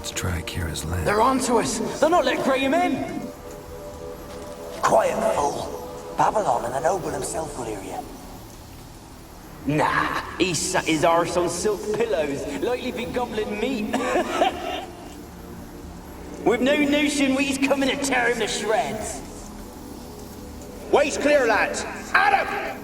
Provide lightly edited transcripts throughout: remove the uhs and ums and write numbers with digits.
Let's try Kira's land. They're onto us! They'll not let Graham in! Quiet, fool. Babylon and the noble himself will hear you. Nah, he sat his arse on silk pillows, likely be gobbling meat. With no notion we's coming to tear him to shreds. Way's clear, lads! Adam!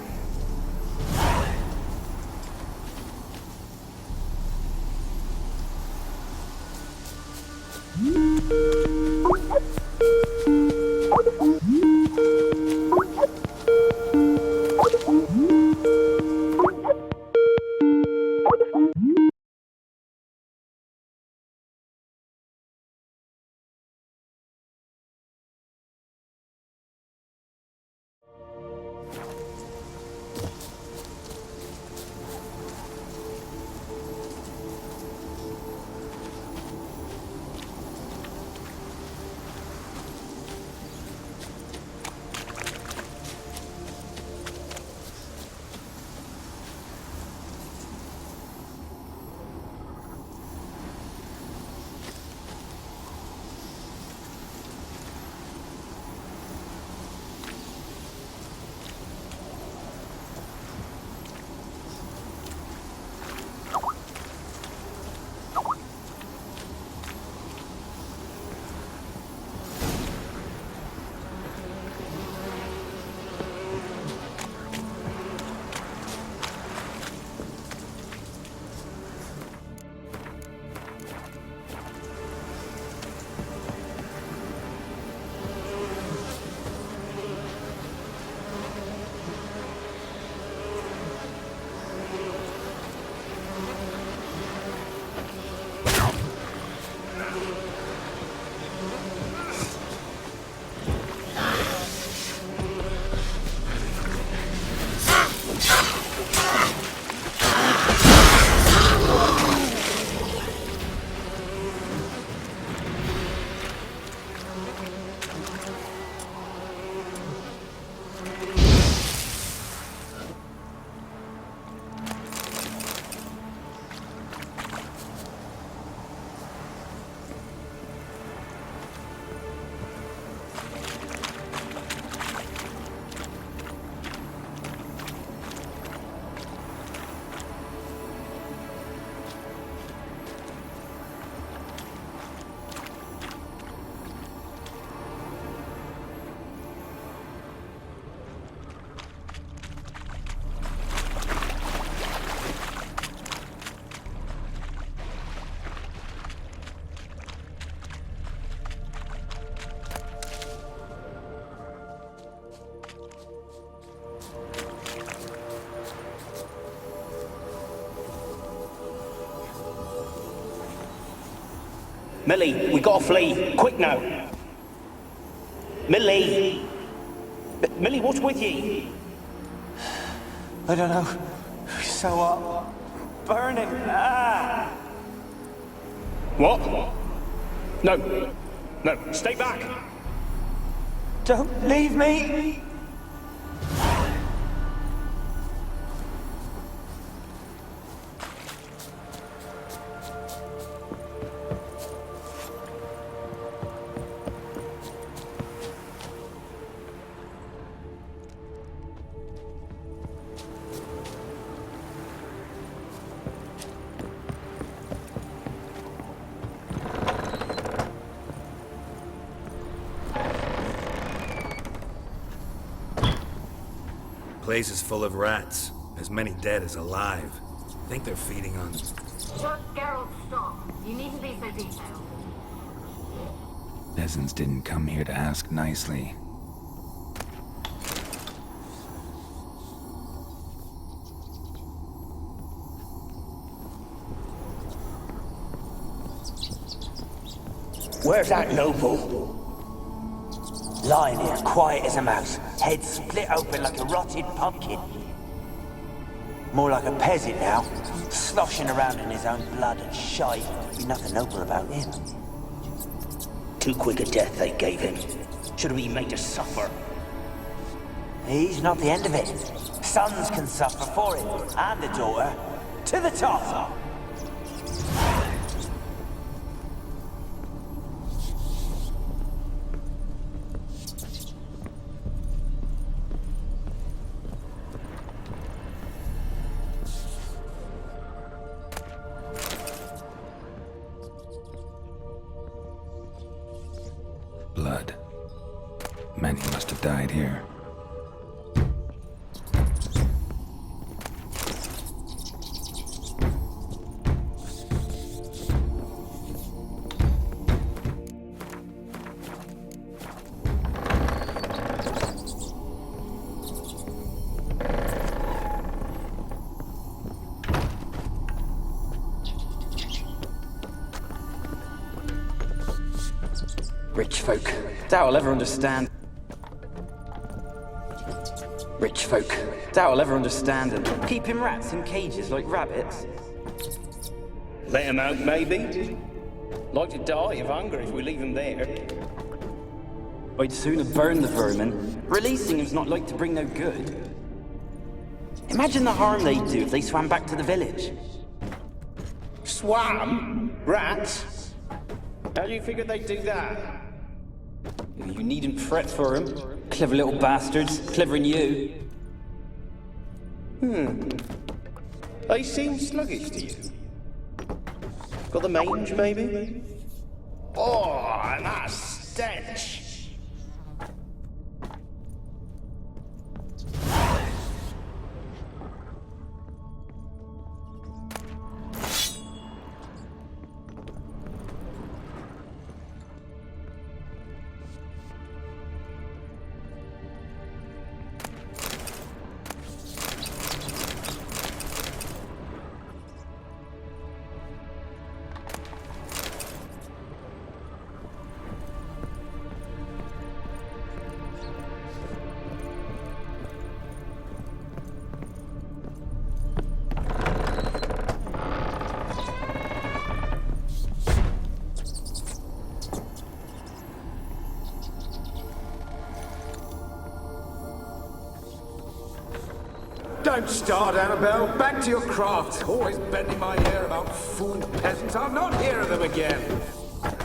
Millie, we gotta flee. Quick now. Millie! Millie, what's with ye? I don't know. So what? Burning. Ah! What? No. No, stay back. Don't leave me! Place is full of rats. As many dead as alive. Think they're feeding on... Geralt, stop. You needn't be so detailed. Peasants didn't come here to ask nicely. Where's that noble? Lying here, quiet as a mouse, head split open like a rotted pumpkin. More like a peasant now, sloshing around in his own blood and shite. Be nothing noble about him. Too quick a death they gave him. Should have been made to suffer. He's not the end of it. Sons can suffer for it, and the daughter. To the top! here. Rich folk. Doubt I'll ever understand. Rich folk. Doubt I'll ever understand them. Keeping rats in cages like rabbits. Let him out, maybe? Like to die of hunger if we leave him there. I'd sooner burn the vermin. Releasing him's not like to bring no good. Imagine the harm they'd do if they swam back to the village. Swam? Rats? How do you figure they'd do that? You needn't fret for him. Clever little bastards. Clever than you. They seem sluggish to you. Got the mange, maybe? Oh, and that stench! Don't start, Annabelle. Back to your craft. Always bending my ear about fool peasants. I'll not hear of them again.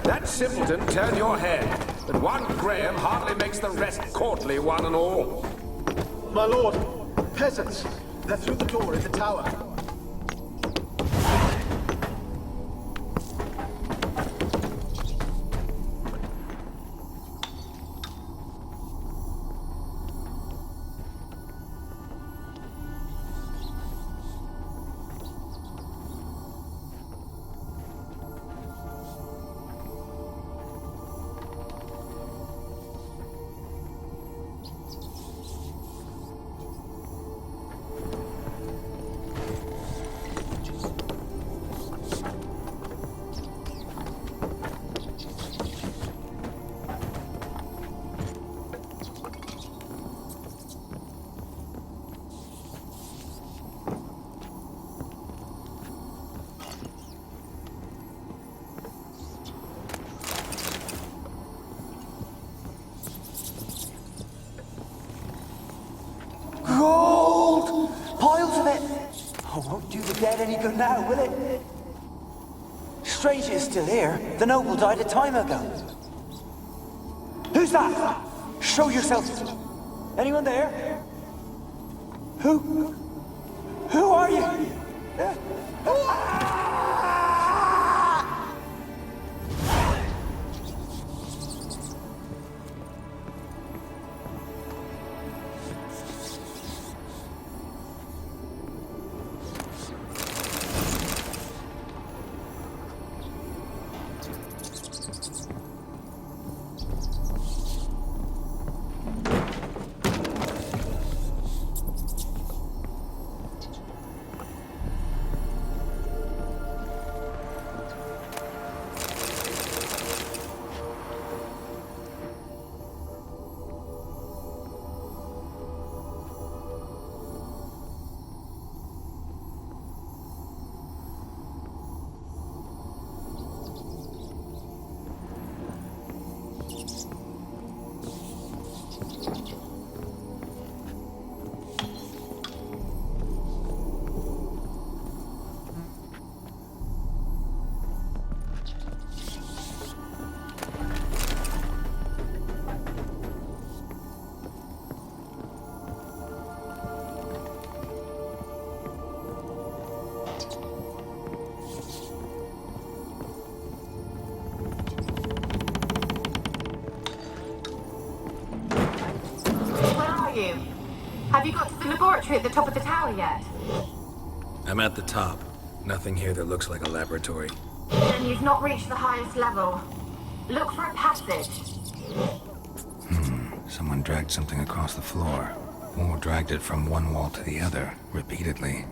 That simpleton turned your head, but one Graham hardly makes the rest courtly, one and all. My lord, peasants. They're through the door in the tower. Gold! Piles of it! Oh, won't do the dead any good now, will it? Strange it's still here. The noble died a time ago. Who's that? Show yourself. Anyone there? Who? Who are you? you. Have you got to the laboratory at the top of the tower yet? I'm at the top. Nothing here that looks like a laboratory. Then you've not reached the highest level. Look for a passage. Someone dragged something across the floor, or dragged it from one wall to the other, repeatedly.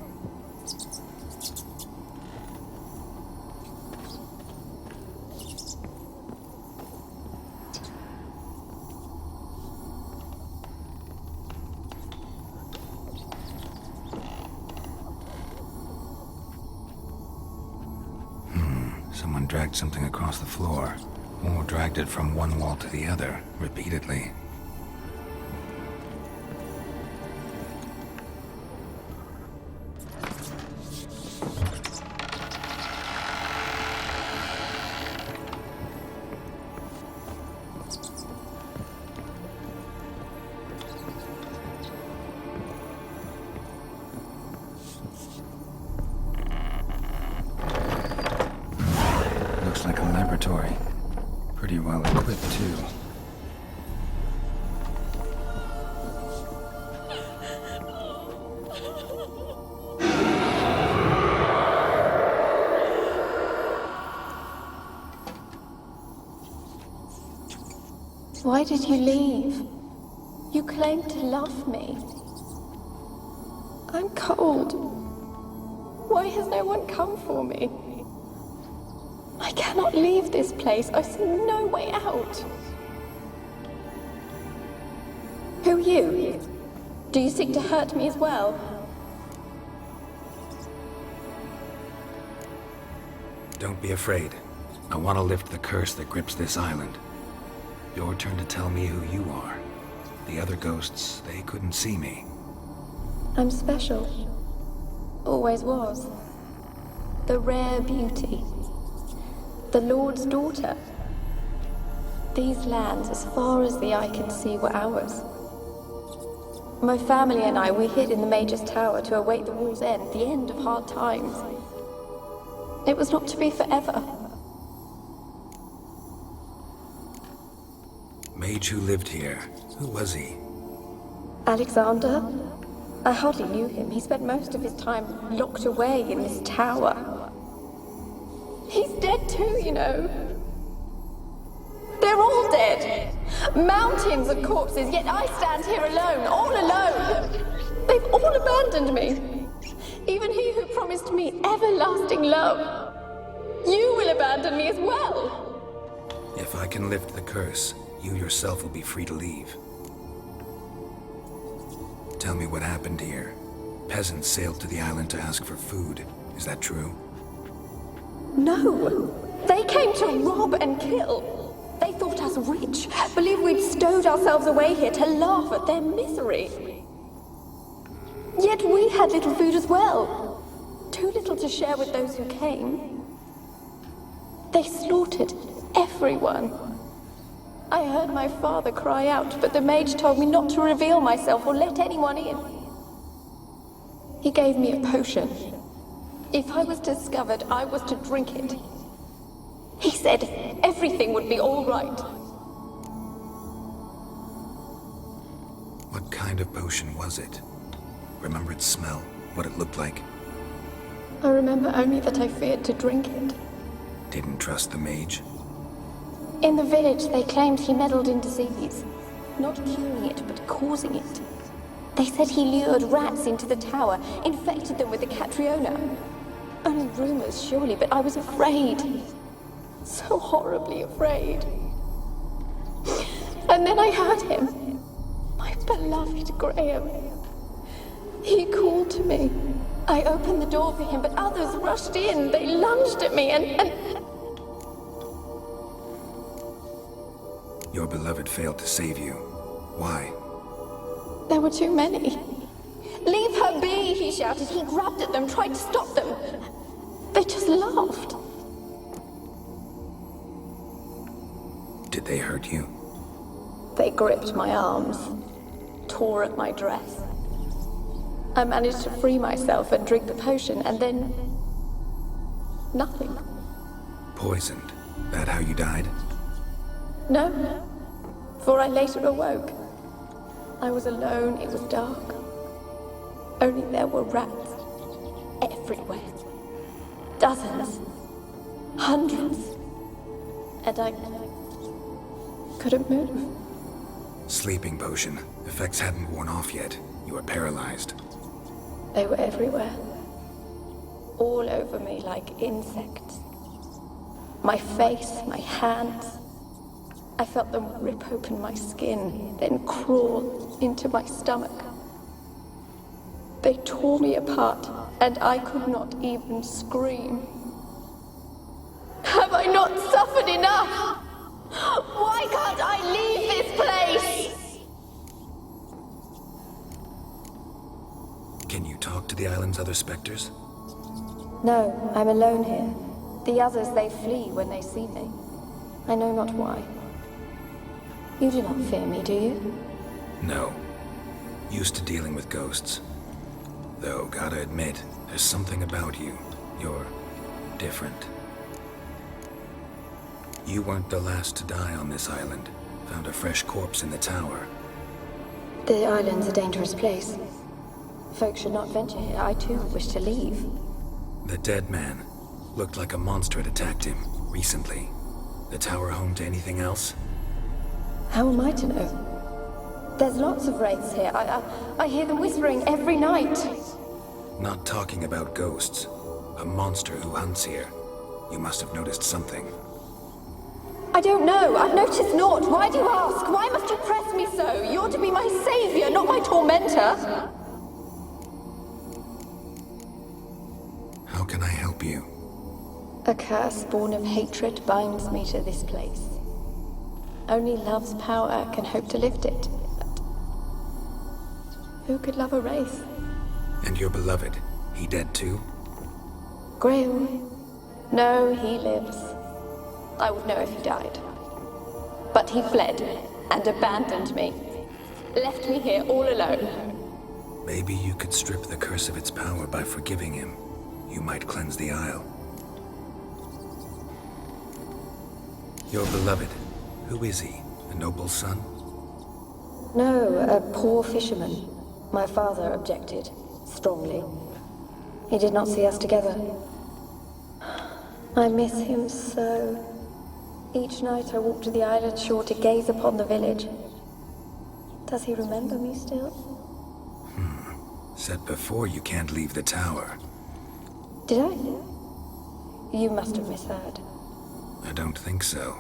Someone dragged something across the floor, or dragged it from one wall to the other, repeatedly. Like a laboratory. Pretty well equipped, too. Why did you leave? You claimed to love me. I'm cold. Why has no one come for me? I cannot leave this place. I see no way out. Who are you? Do you seek to hurt me as well? Don't be afraid. I want to lift the curse that grips this island. Your turn to tell me who you are. The other ghosts, they couldn't see me. I'm special. Always was. The rare beauty. The Lord's daughter. These lands, as far as the eye can see, were ours. My family and I, we hid in the Major's Tower to await the war's end, the end of hard times. It was not to be forever. Mage who lived here. Who was he? Alexander? I hardly knew him. He spent most of his time locked away in this tower. He's dead too, you know. They're all dead. Mountains of corpses, yet I stand here alone, all alone. They've all abandoned me. Even he who promised me everlasting love. You will abandon me as well. If I can lift the curse, you yourself will be free to leave. Tell me what happened here. Peasants sailed to the island to ask for food. Is that true? No. They came to rob and kill. They thought us rich, believed we'd stowed ourselves away here to laugh at their misery. Yet we had little food as well. Too little to share with those who came. They slaughtered everyone. I heard my father cry out, but the mage told me not to reveal myself or let anyone in. He gave me a potion. If I was discovered, I was to drink it. He said everything would be all right. What kind of potion was it? Remember its smell? What it looked like? I remember only that I feared to drink it. Didn't trust the mage? In the village, they claimed he meddled in disease. Not curing it, but causing it. They said he lured rats into the tower, infected them with the Catriona. Only rumors, surely, but I was afraid. So horribly afraid. And then I heard him. My beloved Graham. He called to me. I opened the door for him, but others rushed in. They lunged at me and... Your beloved failed to save you. Why? There were too many. Leave her be, he shouted. He grabbed at them, tried to stop them. They just laughed. Did they hurt you? They gripped my arms, tore at my dress. I managed to free myself and drink the potion, and then... nothing. Poisoned? That how you died? No, for I later awoke. I was alone, it was dark. Only there were rats everywhere. Dozens. Hundreds. And I couldn't move. Sleeping potion. Effects hadn't worn off yet. You were paralyzed. They were everywhere. All over me like insects. My face, my hands. I felt them rip open my skin, then crawl into my stomach. They tore me apart, and I could not even scream. Have I not suffered enough? Why can't I leave this place? Can you talk to the island's other specters? No, I'm alone here. The others, they flee when they see me. I know not why. You do not fear me, do you? No. Used to dealing with ghosts. Though, gotta admit, there's something about you. You're different. You weren't the last to die on this island. Found a fresh corpse in the tower. The island's a dangerous place. Folk should not venture here. I too wish to leave. The dead man. Looked like a monster had attacked him, recently. The tower home to anything else? How am I to know? There's lots of wraiths here. I hear them whispering every night. Not talking about ghosts. A monster who hunts here. You must have noticed something. I don't know. I've noticed naught. Why do you ask? Why must you press me so? You're to be my savior, not my tormentor. How can I help you? A curse born of hatred binds me to this place. Only love's power can hope to lift it. But who could love a wraith? And your beloved, he dead too? Graham? No, he lives. I would know if he died. But he fled and abandoned me. Left me here all alone. Maybe you could strip the curse of its power by forgiving him. You might cleanse the Isle. Your beloved, who is he? A noble son? No, a poor fisherman. My father objected, strongly. He did not see us together. I miss him so. Each night I walk to the island shore to gaze upon the village. Does he remember me still? Said before you can't leave the tower. Did I? You must have misheard. I don't think so.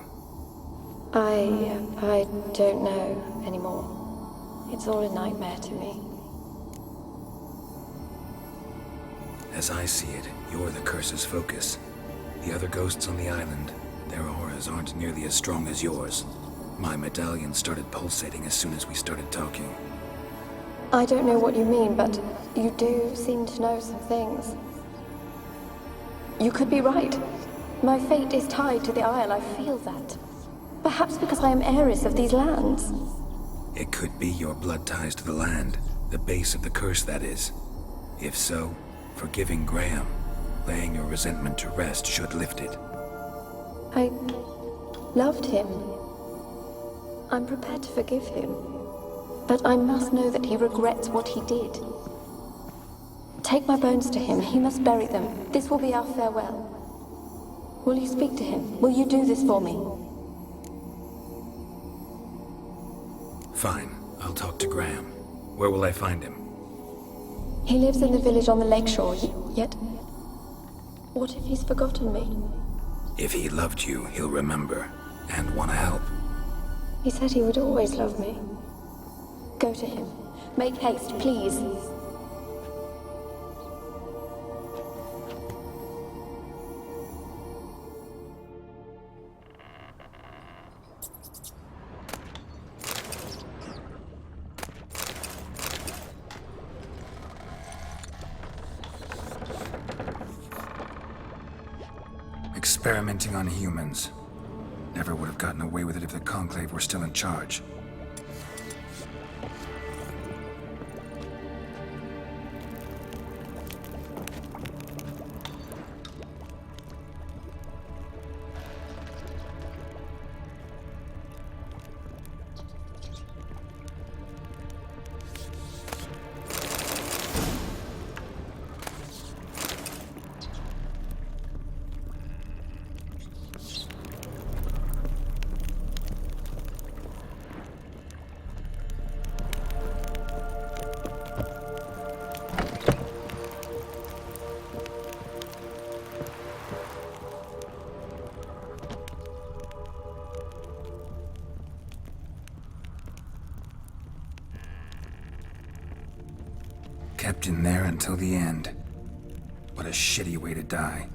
I don't know anymore. It's all a nightmare to me. As I see it, you're the curse's focus. The other ghosts on the island, their auras aren't nearly as strong as yours. My medallion started pulsating as soon as we started talking. I don't know what you mean, but you do seem to know some things. You could be right. My fate is tied to the Isle, I feel that. Perhaps because I am heiress of these lands. It could be your blood ties to the land, the base of the curse, that is. If so, forgiving Graham, laying your resentment to rest should lift it. I loved him. I'm prepared to forgive him. But I must know that he regrets what he did. Take my bones to him. He must bury them. This will be our farewell. Will you speak to him? Will you do this for me? Fine. I'll talk to Graham. Where will I find him? He lives in the village on the lakeshore, yet... What if he's forgotten me? If he loved you, he'll remember, and want to help. He said he would always love me. Go to him. Make haste, please. Experimenting on humans. Never would have gotten away with it if the Conclave were still in charge. Kept in there until the end. What a shitty way to die.